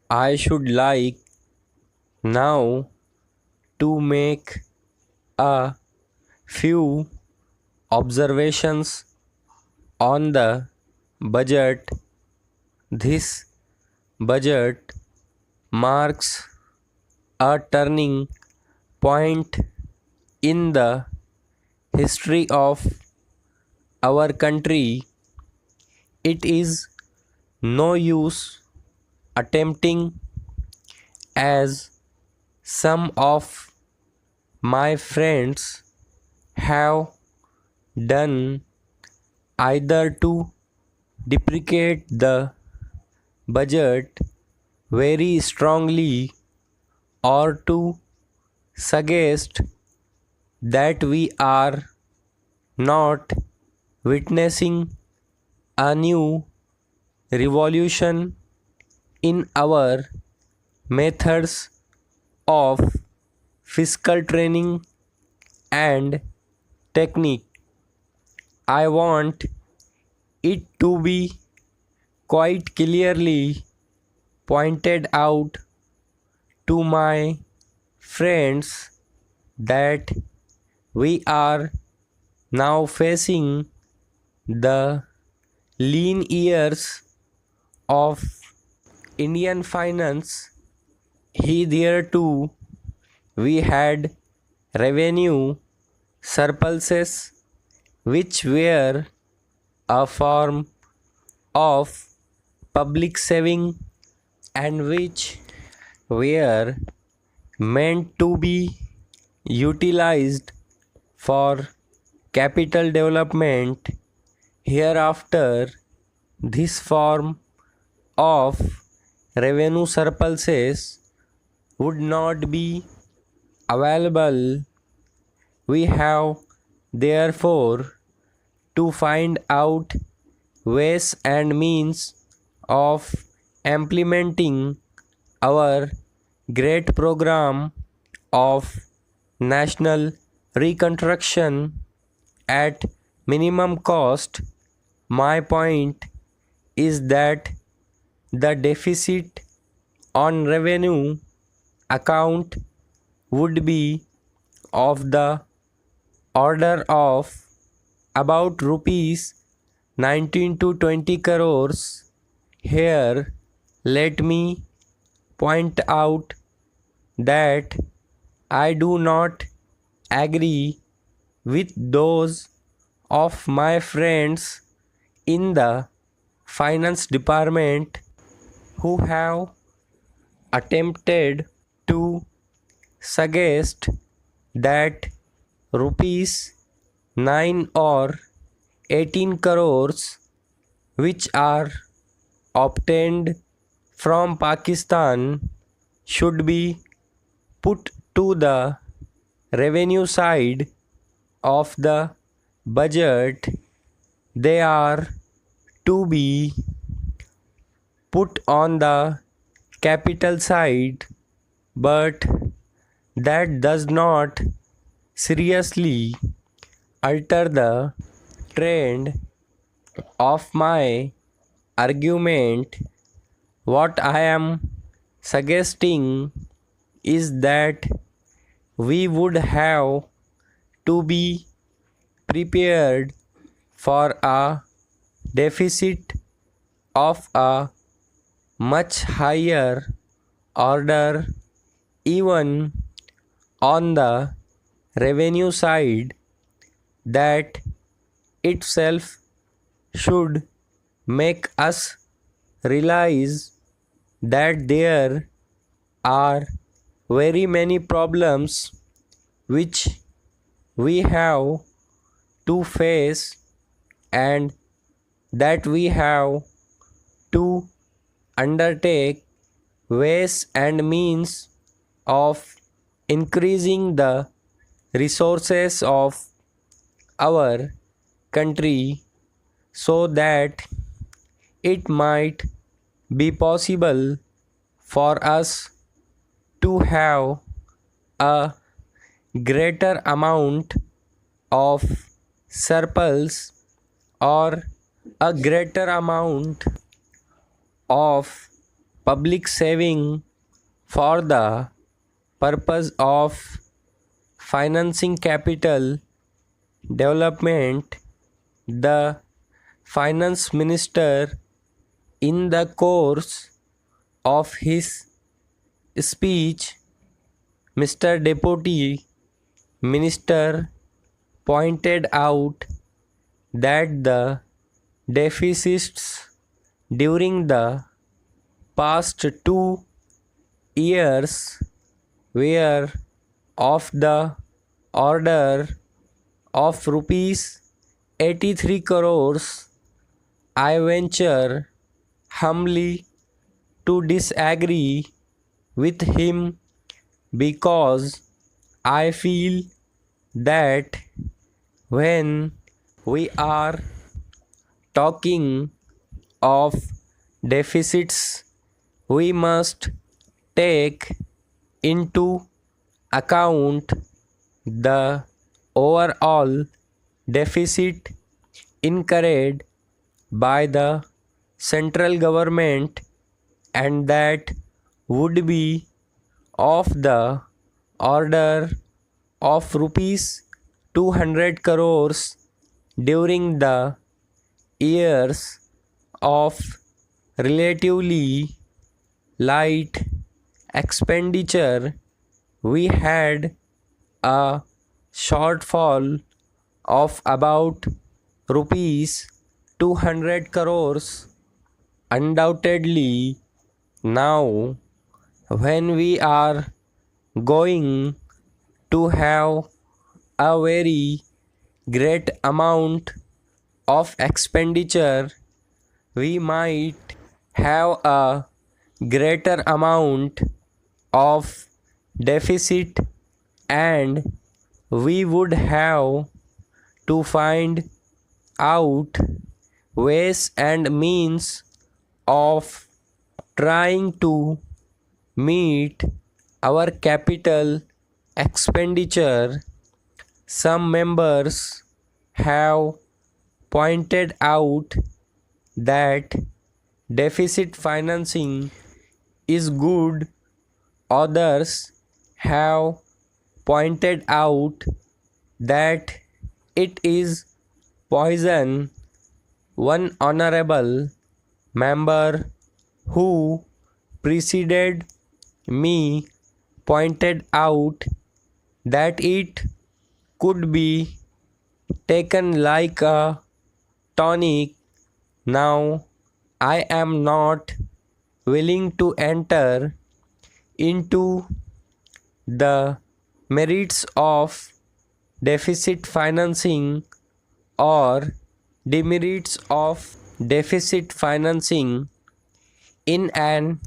I should like now to make a few observations on the budget. This budget marks a turning point in the history of our country. It is no use attempting, as some of my friends have done, either to deprecate the budget very strongly or to suggest that we are not witnessing a new revolution in our methods of fiscal training and technique. I want it to be quite clearly pointed out to my friends that we are now facing the lean years of Indian finance. Hitherto, we had revenue surpluses, which were a form of public saving and which were meant to be utilized for capital development. Hereafter, this form of revenue surpluses would not be available. We have therefore to find out ways and means of implementing our great program of national reconstruction at minimum cost. My point is that the deficit on revenue account would be of the order of about rupees 19 to 20 crores. Here, let me point out that I do not agree with those of my friends in the finance department who have attempted to suggest that rupees 9 or 18 crores, which are obtained from Pakistan, should be put to the revenue side of the budget. They are to be put on the capital side, but that does not seriously alter the trend of my argument. What I am suggesting is that we would have to be prepared for a deficit of a much higher order, even on the revenue side. That itself should make us realize that there are very many problems which we have to face, and that we have to undertake ways and means of increasing the resources of our country so that it might be possible for us to have a greater amount of surplus or a greater amount of public saving for the purpose of financing capital development. The finance minister, in the course of his speech, Mr. Deputy Minister pointed out that the deficits during the past 2 years were of the order of rupees 83 crores. I venture humbly to disagree with him because I feel that when we are talking of deficits, we must take into account the overall deficit incurred by the central government, and that would be of the order of rupees 200 crores during the years of relatively light expenditure. We had a shortfall of about rupees 200 crores. Undoubtedly, now when we are going to have a very great amount of expenditure, we might have a greater amount of deficit, and we would have to find out ways and means of trying to meet our capital expenditure. Some members have pointed out that deficit financing is good. Others have pointed out that it is poison. One honorable member who preceded me pointed out that it could be taken like a tonic. Now, I am not willing to enter into the merits of deficit financing or demerits of deficit financing. In an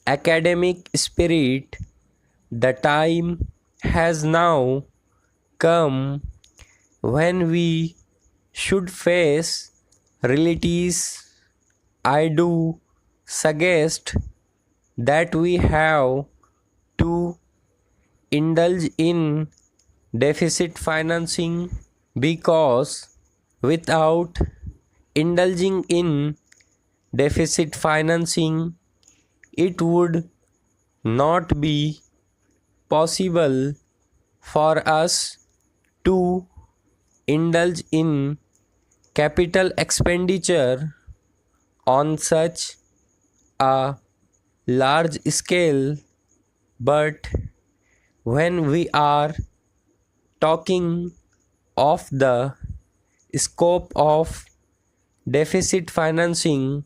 academic spirit, the time has now come when we should face realities. I do suggest that we have to indulge in deficit financing, because without indulging in deficit financing, it would not be possible for us to indulge in capital expenditure on such a large scale. But when we are talking of the scope of deficit financing,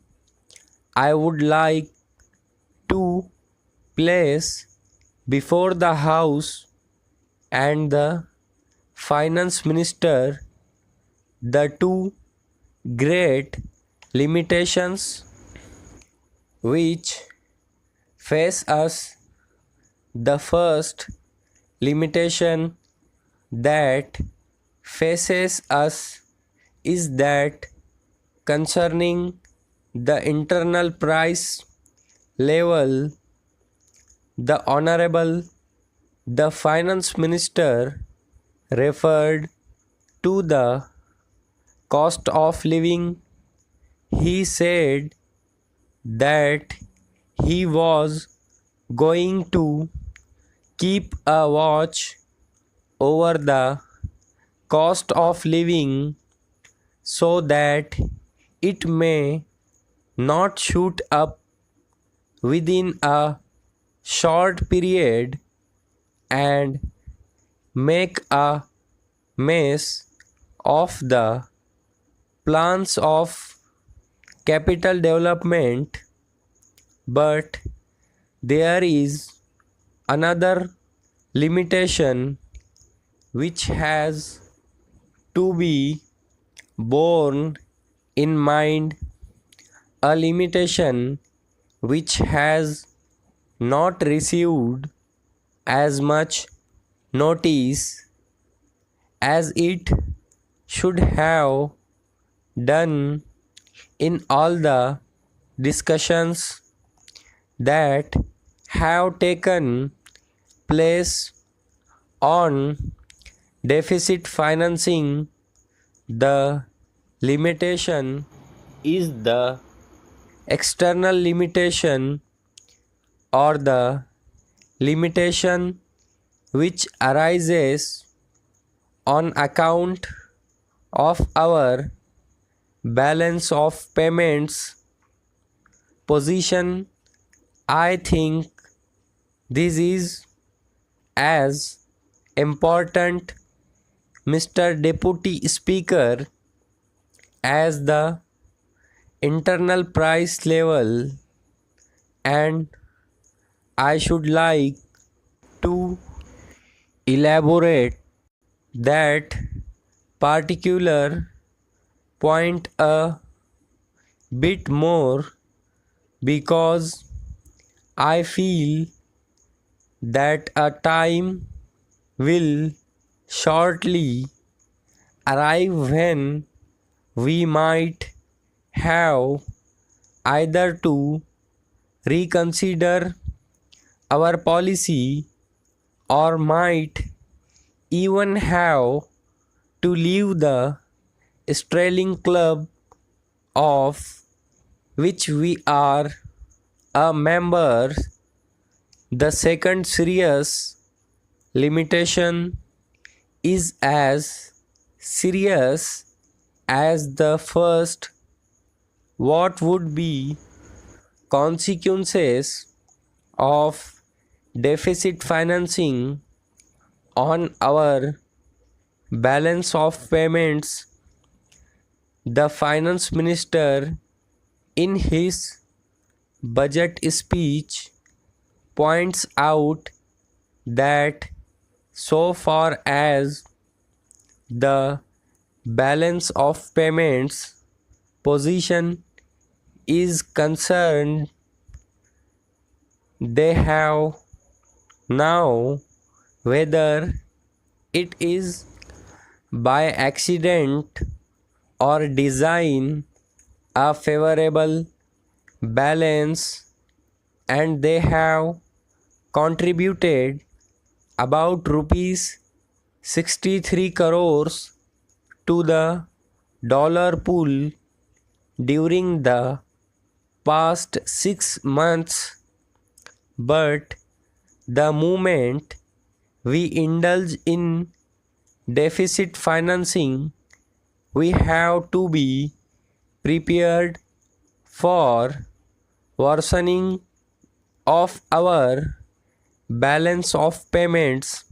I would like to place before the House and the Finance Minister the two great limitations which face us. The first limitation that faces us is that concerning the internal price level. The Honorable the Finance Minister referred to the cost of living. He said that he was going to keep a watch over the cost of living so that it may not shoot up within a short period and make a mess of the plans of capital development. But there is another limitation which has to be borne in mind, a limitation which has not received as much notice as it should have done in all the discussions that have taken place on deficit financing. The limitation is the external limitation, or the limitation which arises on account of our balance of payments position. I think this is as important, Mr. Deputy Speaker, as the internal price level, and I should like to elaborate that particular point a bit more, because I feel that a time will shortly arrive when we might have either to reconsider our policy, or might even have to leave the Strelling Club, of which we are a member. The second serious limitation is as serious as the first. What would be consequences of deficit financing on our balance of payments? The finance minister, in his budget speech, points out that so far as the balance of payments position is concerned, they have now, whether it is by accident or design, a favorable balance, and they have contributed about rupees 63 crores to the dollar pool during the past 6 months. But the moment we indulge in deficit financing, we have to be prepared for worsening of our balance of payments